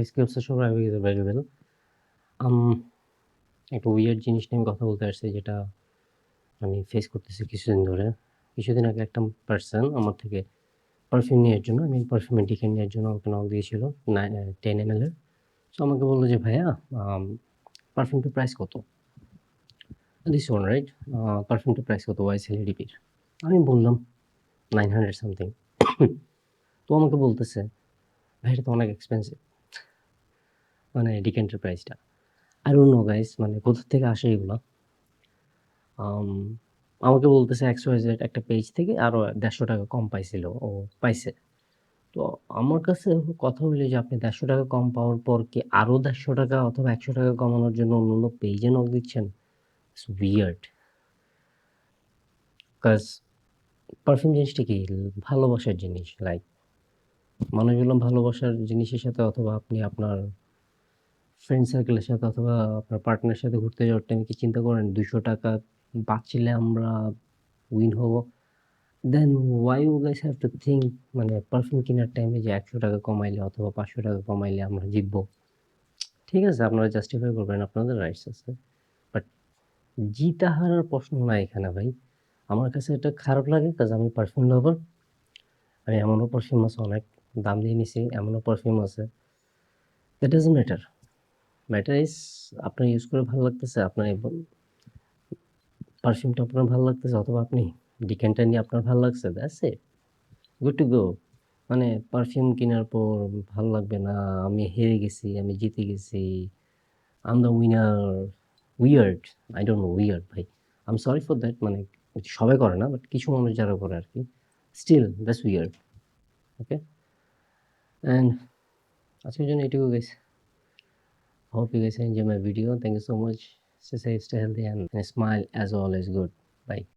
Skills সবাই available. আম একটা weird জিনিস নিয়ে আমি কথা বলতে আসছি, যেটা আমি ফেস করতেছি কিছুদিন ধরে। কিছুদিন আগে একটা পারসন আমার থেকে পারফিউম নেওয়ার জন্য, আমি পারফিউমের ডিকেন নেওয়ার জন্য আমাকে নক দিয়েছিল 10 ml এর। সো আমাকে বলল যে, "ভাইয়া পারফিউমটার প্রাইস কত?" This one right? পারফিউমটার প্রাইস কত? YSL-ADP-র। আমি বললাম 900 সামথিং। তো আমাকে বলতেছে, "ভাই এটা তো অনেক এক্সপেন্সিভ।" মানে ডিকেন্টের প্রাইসটা। I don't know গাইস, মানে কোথা থেকে আসে এগুলা? আম আমাকে বলতেছে XYZ একটা পেজ থেকে আরো ৳১৫০ কম পাইছিল, ও পাইছে। তো আমার কাছে কথা হইলো যে, আপনি ৳১৫০ কম পাওয়ার পর কি আরো ৳১৫০ অথবা ৳১০০ কমানোর জন্য অন্যান্য পেজে নক দিচ্ছেন? It's weird. কজ পারফিউম জিনিসটা কি? ভালোবাসার জিনিস। লাইক মানুষগুলো ভালোবাসার জিনিসের সাথে, অথবা আপনি আপনার ফ্রেন্ড সার্কেলের সাথে অথবা আপনার পার্টনারের সাথে ঘুরতে যাওয়ার টাইমে কি চিন্তা করেন ৳২০০ বাঁচলে আমরা উইন হব? দেন why you guys have to think, মানে পারফিউম কেনার টাইমে যে ৳১০০ কমাইলে অথবা ৳৫০০ কমাইলে আমরা জিতবো। ঠিক আছে, আপনারা জাস্টিফাই করবেন, আপনাদের রাইটস আছে। বাট জিতা হারার প্রশ্ন না এখানে ভাই। আমার কাছে এটা খারাপ লাগে, কজ আমি পারফিউম লাভার। আমি এমনও পারফিউম আছে অনেক দাম দিয়ে নিছি, এমনও পারফিউম আছে। That doesn't matter. Matter is আপনার ইউজ করে ভালো লাগতেছে, আপনার পারফিউমটা আপনার ভালো লাগতেছে, অথবা আপনি ডিক্যানটা নিয়ে আপনার ভালো লাগছে, that's it. Good to go. মানে পারফিউম কেনার পর ভালো লাগবে না, আমি হেরে গেছি, আমি জিতে গেছি, I am the winner. Weird. I don't know, weird ভাই। I am sorry for that, মানে সবাই করে না, বাট কিছু মানুষ যারা করে আরকি। Still that's weird. Okay? And আজকের জন্য এটুকু guys. Hope you guys enjoy my video. Thank you so much. Stay safe, stay healthy, and smile as always. Good. Bye.